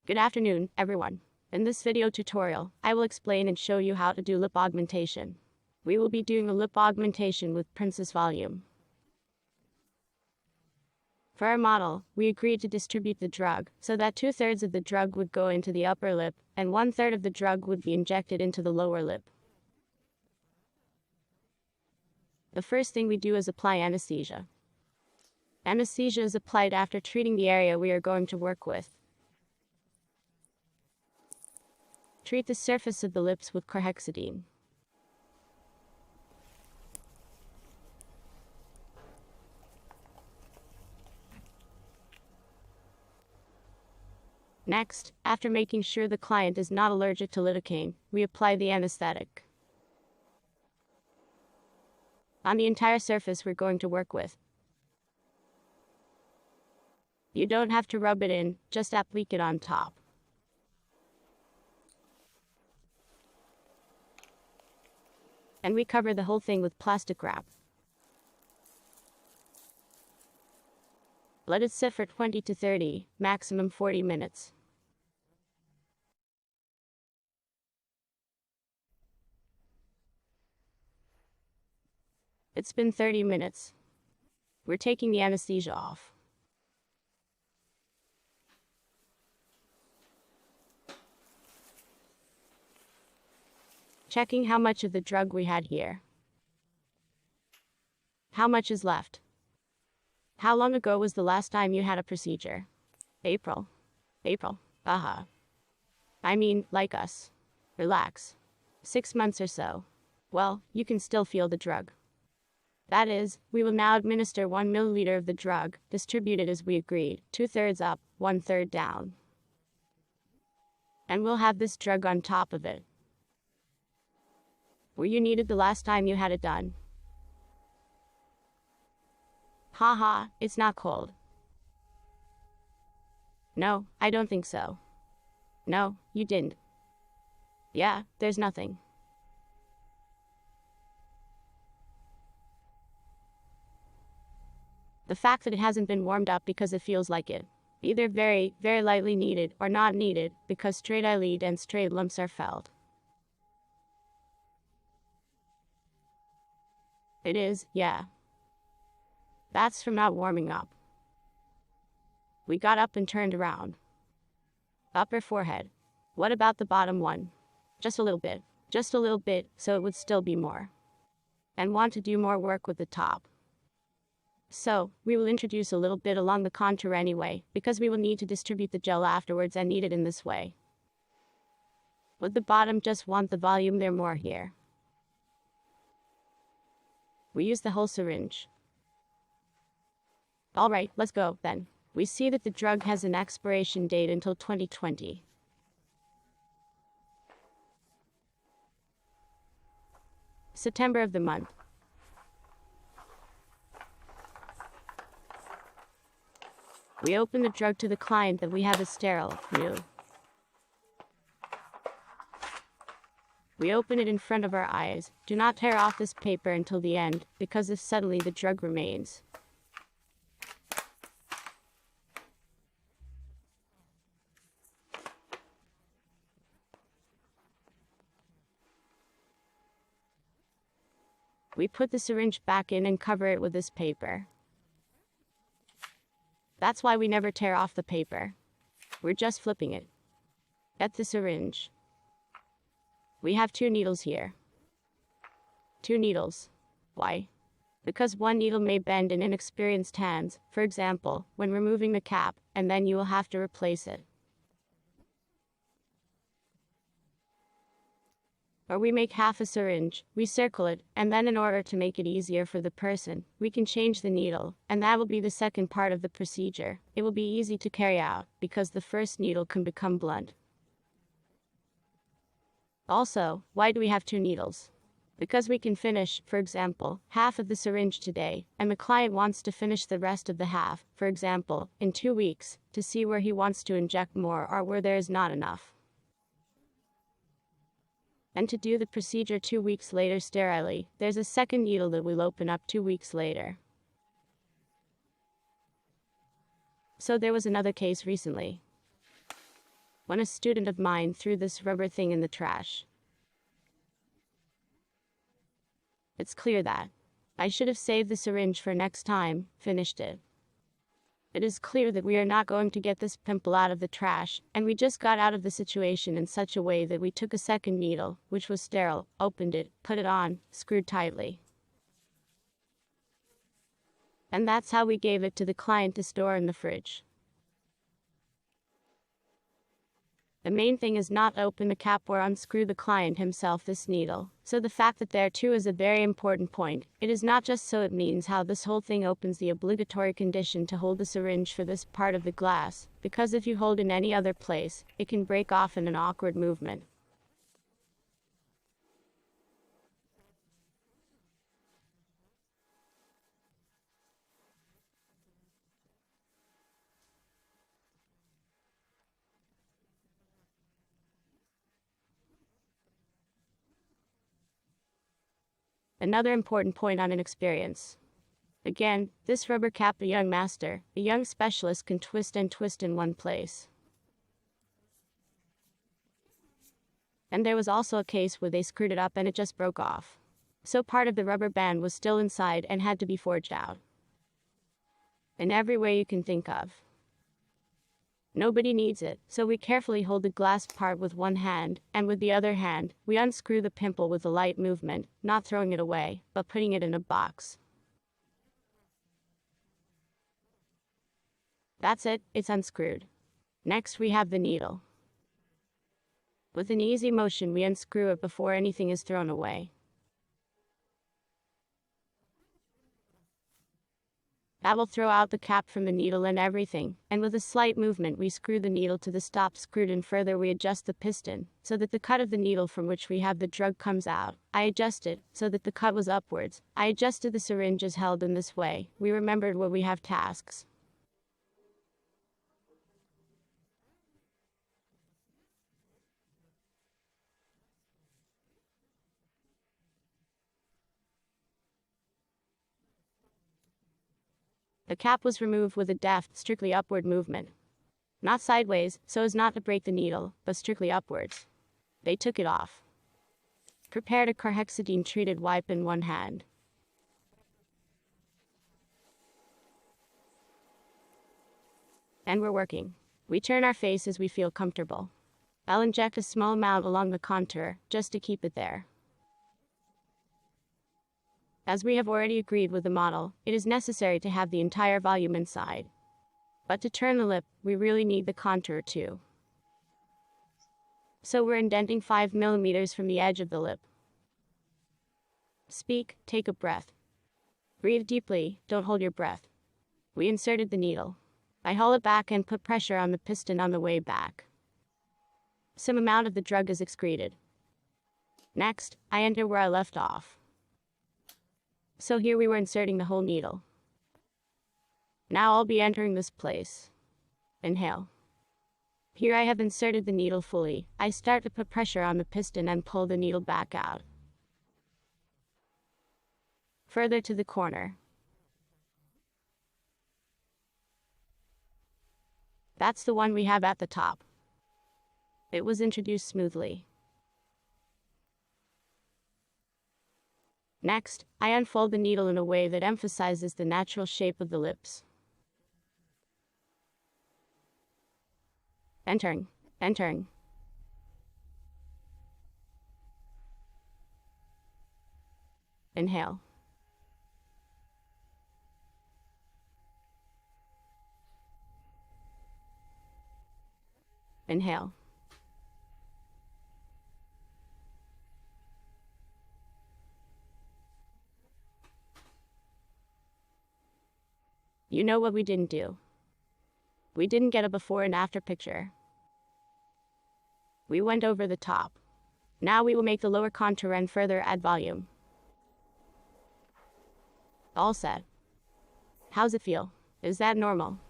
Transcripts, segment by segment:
Good afternoon, everyone. In this video tutorial, I will explain and show you how to do lip augmentation. We will be doing a lip augmentation with Princess Volume. For our model, we agreed to distribute the drug so that 2/3 of the drug would go into the upper lip and 1/3 of the drug would be injected into the lower lip. The first thing we do is apply anesthesia. Anesthesia is applied after treating the area we are going to work with. Treat the surface of the lips with chlorhexidine. Next, after making sure the client is not allergic to lidocaine, we apply the anesthetic on the entire surface we're going to work with. You don't have to rub it in, just applique it on top. And we cover the whole thing with plastic wrap. Let it sit for 20 to 30, maximum 40 minutes. It's been 30 minutes. We're taking the anesthesia off. Checking how much of the drug we had here. How much is left? How long ago was the last time you had a procedure? April. I mean, like us. Relax. 6 months or so. Well, you can still feel the drug. That is, we will now administer 1 milliliter of the drug, distributed as we agreed, 2/3 up, 1/3 down. And we'll have this drug on top of it. Were you needed the last time you had it done? Haha, it's not cold. No, I don't think so. No, you didn't. Yeah, there's nothing. The fact that it hasn't been warmed up because it feels like it. Either very, very lightly needed or not needed because straight eyelid and straight lumps are felt. It is, yeah. That's from not warming up. We got up and turned around. Upper forehead. What about the bottom one? Just a little bit. Just a little bit, so it would still be more. And want to do more work with the top. So, we will introduce a little bit along the contour anyway, because we will need to distribute the gel afterwards and knead it in this way. With the bottom, just want the volume there more here. We use the whole syringe. Alright, let's go, then. We see that the drug has an expiration date until 2020. September of the month. We open the drug to the client that we have as sterile, Nude. We open it in front of our eyes. Do not tear off this paper until the end, because if suddenly the drug remains. We put the syringe back in and cover it with this paper. That's why we never tear off the paper. We're just flipping it. At the syringe. We have 2 needles here. 2 needles. Why? Because one needle may bend in inexperienced hands, for example, when removing the cap, and then you will have to replace it. Or we make half a syringe, we circle it, and then in order to make it easier for the person, we can change the needle, and that will be the second part of the procedure. It will be easy to carry out, because the first needle can become blunt. Also, why do we have 2 needles? Because we can finish, for example, half of the syringe today, and the client wants to finish the rest of the half, for example, in 2 weeks, to see where he wants to inject more or where there is not enough. And to do the procedure 2 weeks later sterilely, there's a second needle that we'll open up 2 weeks later. So there was another case recently. when a student of mine threw this rubber thing in the trash. It's clear that I should have saved the syringe for next time, finished it. It is clear that we are not going to get this pimple out of the trash, and we just got out of the situation in such a way that we took a second needle, which was sterile, opened it, put it on, screwed tightly. And that's how we gave it to the client to store in the fridge. The main thing is not open the cap or unscrew the client himself this needle. So the fact that there too is a very important point. It is not just so, it means how this whole thing opens the obligatory condition to hold the syringe for this part of the glass, because if you hold in any other place, it can break off in an awkward movement. Another important point on inexperience. Again, this rubber cap a young master, a young specialist can twist and twist in one place. And there was also a case where they screwed it up and it just broke off. So part of the rubber band was still inside and had to be forged out. In every way you can think of. Nobody needs it, so we carefully hold the glass part with one hand, and with the other hand, we unscrew the pimple with a light movement, not throwing it away, but putting it in a box. That's it, it's unscrewed. Next we have the needle. With an easy motion we unscrew it before anything is thrown away. That will throw out the cap from the needle and everything, and with a slight movement we screw the needle to the stop screwed and further we adjust the piston, so that the cut of the needle from which we have the drug comes out. I adjusted, so that the cut was upwards. I adjusted the syringe is held in this way. We remembered where we have tasks. The cap was removed with a deft, strictly upward movement. Not sideways, so as not to break the needle, but strictly upwards. They took it off. Prepared a carhexidine-treated wipe in one hand. And we're working. We turn our face as we feel comfortable. I'll inject a small amount along the contour, just to keep it there. As we have already agreed with the model, it is necessary to have the entire volume inside. But to turn the lip, we really need the contour too. So we're indenting 5 mm from the edge of the lip. Speak, take a breath. Breathe deeply, don't hold your breath. We inserted the needle. I haul it back and put pressure on the piston on the way back. Some amount of the drug is excreted. Next, I enter where I left off. So here we were inserting the whole needle. Now I'll be entering this place. Inhale. Here I have inserted the needle fully. I start to put pressure on the piston and pull the needle back out. Further to the corner. That's the one we have at the top. It was introduced smoothly. Next, I unfold the needle in a way that emphasizes the natural shape of the lips. Entering, entering. Inhale. Inhale. You know what we didn't do? We didn't get a before and after picture. We went over the top. Now we will make the lower contour and further add volume. All set. How's it feel? Is that normal?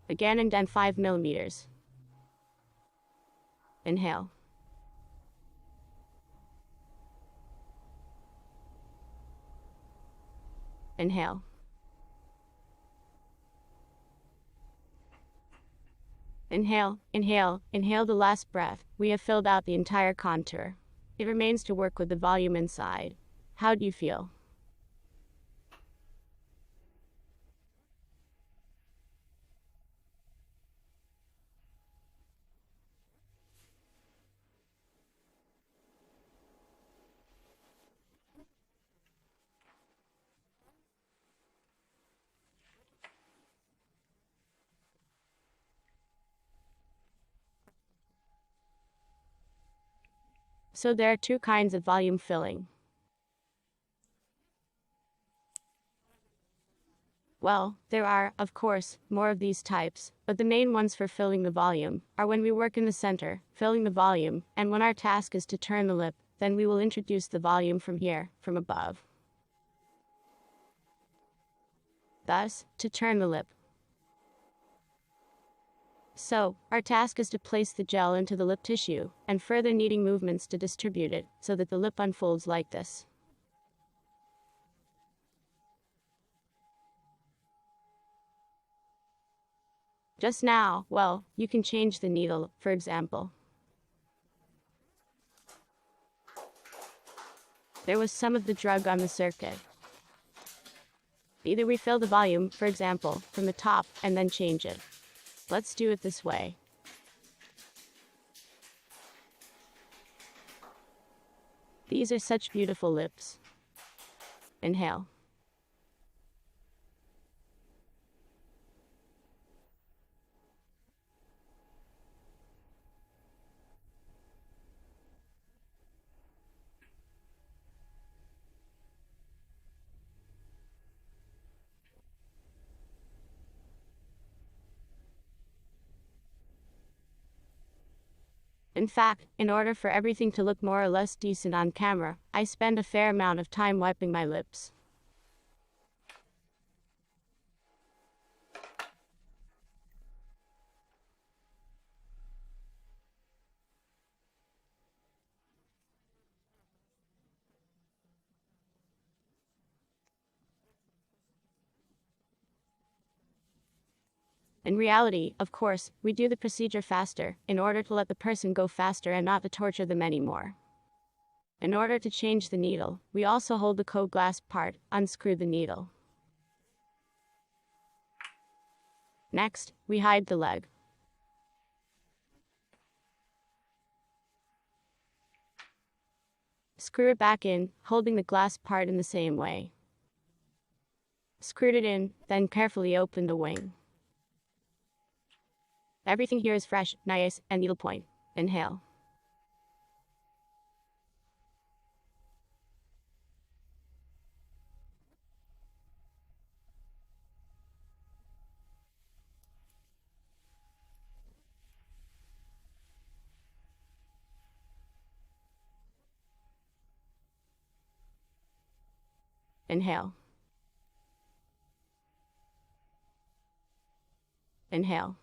Again indent 5 mm. Inhale. Inhale. Inhale, inhale, inhale the last breath. We have filled out the entire contour. It remains to work with the volume inside. How do you feel? So there are two kinds of volume filling. Well, there are, of course, more of these types, but the main ones for filling the volume are when we work in the center, filling the volume, and when our task is to turn the lip, then we will introduce the volume from here, from above. Thus, to turn the lip. So, our task is to place the gel into the lip tissue, and further kneading movements to distribute it, so that the lip unfolds like this. Just now, well, you can change the needle, for example. There was some of the drug on the circuit. Either we fill the volume, for example, from the top, and then change it. Let's do it this way. These are such beautiful lips. Inhale. In fact, in order for everything to look more or less decent on camera, I spend a fair amount of time wiping my lips. In reality, of course, we do the procedure faster, in order to let the person go faster and not to torture them anymore. In order to change the needle, we also hold the cold glass part, unscrew the needle. Next, we hide the leg. Screw it back in, holding the glass part in the same way. Screwed it in, then carefully open the wing. Everything here is fresh, nice, and needlepoint. Inhale. Inhale. Inhale.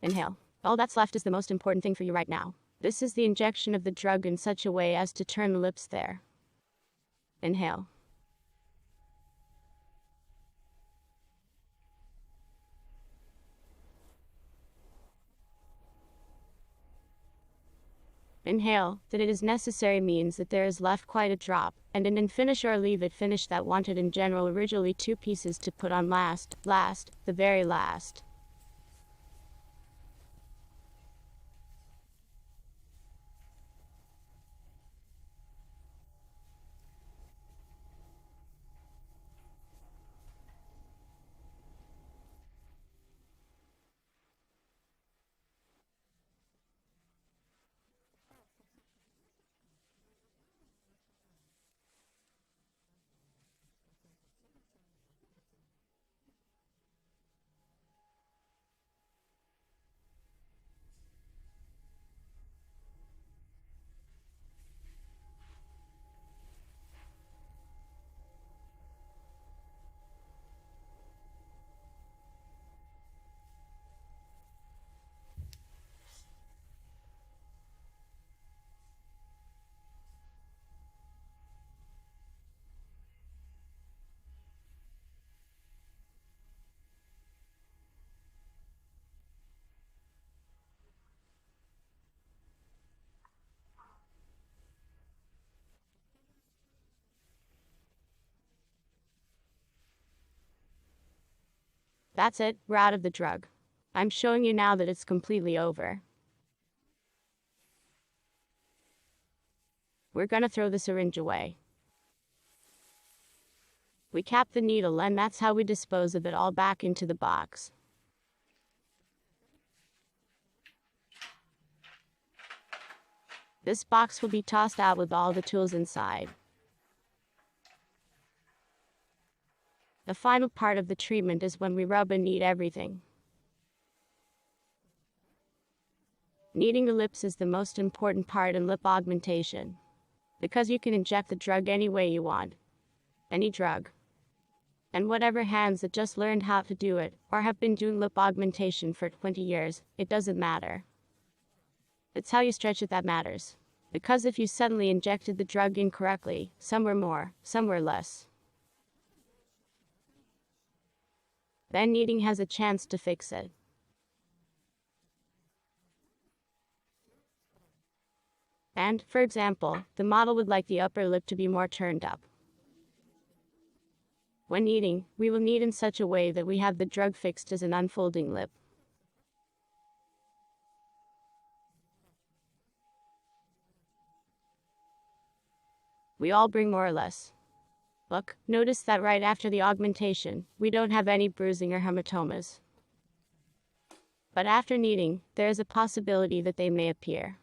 Inhale. All that's left is the most important thing for you right now. This is the injection of the drug in such a way as to turn the lips there. Inhale. Inhale, that it is necessary means that there is left quite a drop, and in finish or leave it finish that wanted in general originally 2 pieces to put on last, the very last. That's it, we're out of the drug. I'm showing you now that it's completely over. We're gonna throw the syringe away. We cap the needle and that's how we dispose of it all back into the box. This box will be tossed out with all the tools inside. The final part of the treatment is when we rub and knead everything. Kneading the lips is the most important part in lip augmentation, because you can inject the drug any way you want. Any drug. And whatever hands that just learned how to do it, or have been doing lip augmentation for 20 years, it doesn't matter. It's how you stretch it that matters. Because if you suddenly injected the drug incorrectly, somewhere more, somewhere less, then kneading has a chance to fix it. And, for example, the model would like the upper lip to be more turned up. When kneading, we will knead in such a way that we have the drug fixed as an unfolding lip. We all bring more or less. Look, notice that right after the augmentation, we don't have any bruising or hematomas. But after kneading, there is a possibility that they may appear.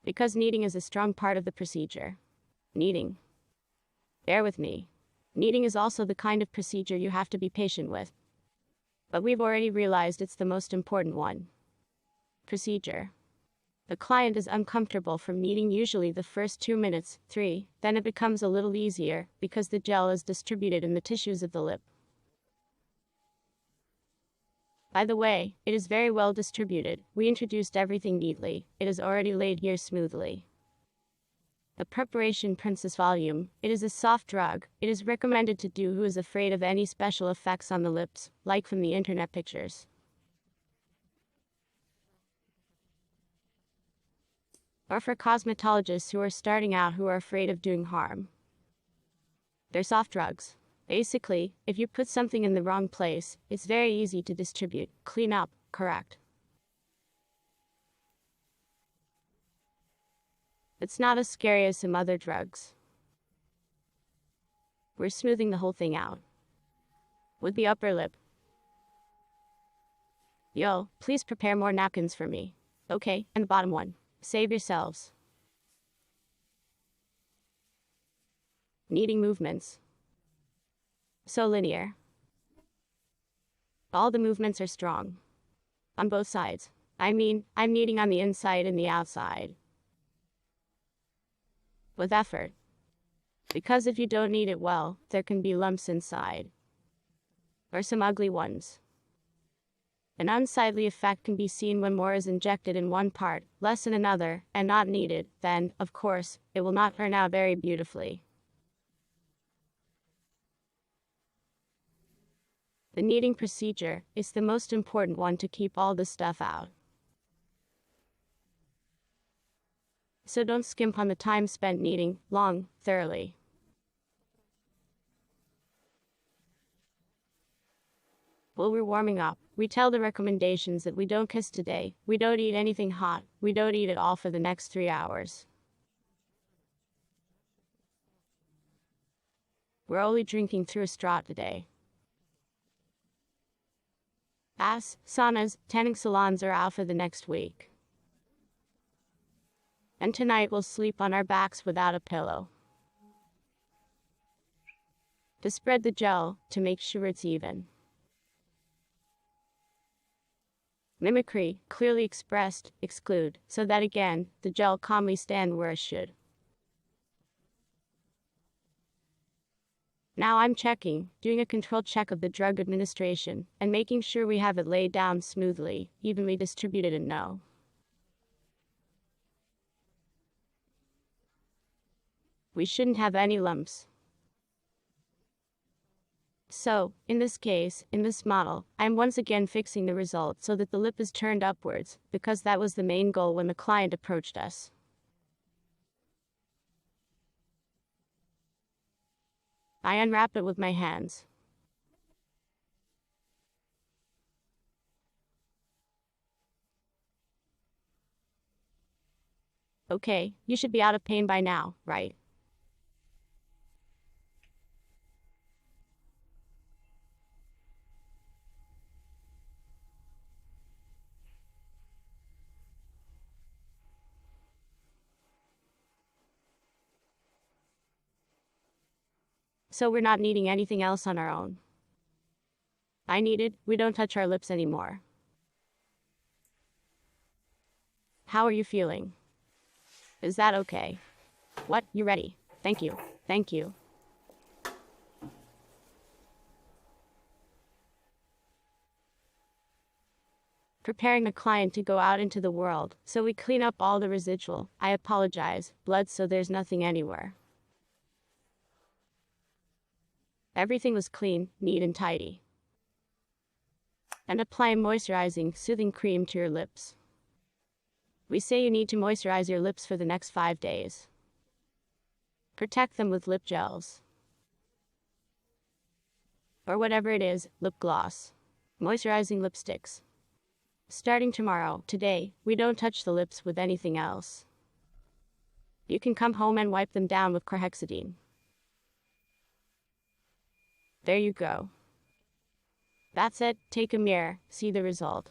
Because kneading is a strong part of the procedure. Kneading. Bear with me. Kneading is also the kind of procedure you have to be patient with. But we've already realized it's the most important one. Procedure. The client is uncomfortable from kneading usually the first 2 minutes, 3, then it becomes a little easier because the gel is distributed in the tissues of the lip. By the way, it is very well distributed. We introduced everything neatly. It is already laid here smoothly. The preparation Princess Volume. It is a soft drug. It is recommended to do who is afraid of any special effects on the lips, like from the internet pictures. Or for cosmetologists who are starting out who are afraid of doing harm. They're soft drugs. Basically, if you put something in the wrong place, it's very easy to distribute, clean up, correct. It's not as scary as some other drugs. We're smoothing the whole thing out. With the upper lip. Yo, please prepare more napkins for me. Okay, and the bottom one. Save yourselves. Kneading movements. So linear. All the movements are strong. On both sides. I mean, I'm kneading on the inside and the outside. With effort. Because if you don't knead it well, there can be lumps inside. Or some ugly ones. An unsightly effect can be seen when more is injected in one part, less in another, and not kneaded, then, of course, it will not turn out very beautifully. The kneading procedure is the most important one to keep all the stuff out. So don't skimp on the time spent kneading, long, thoroughly. While we're warming up, we tell the recommendations that we don't kiss today, we don't eat anything hot, we don't eat at all for the next 3 hours. We're only drinking through a straw today. Saunas, tanning salons are out for the next week. And tonight we'll sleep on our backs without a pillow. To spread the gel, to make sure it's even. Mimicry, clearly expressed, exclude, so that again, the gel calmly stand where it should. Now I'm checking, doing a control check of the drug administration, and making sure we have it laid down smoothly, evenly distributed and no. We shouldn't have any lumps. So, in this case, in this model, I'm once again fixing the result so that the lip is turned upwards, because that was the main goal when the client approached us. I unwrap it with my hands. Okay, you should be out of pain by now, right? So we're not needing anything else on our own. We don't touch our lips anymore. How are you feeling? Is that okay? What? You ready? Thank you. Thank you. Preparing a client to go out into the world, so we clean up all the residual, I apologize, blood so there's nothing anywhere. Everything was clean, neat and tidy. And apply a moisturizing, soothing cream to your lips. We say you need to moisturize your lips for the next 5 days. Protect them with lip gels. Or whatever it is, lip gloss. Moisturizing lipsticks. Starting tomorrow, today, we don't touch the lips with anything else. You can come home and wipe them down with chlorhexidine. There you go. That's it, take a mirror, see the result.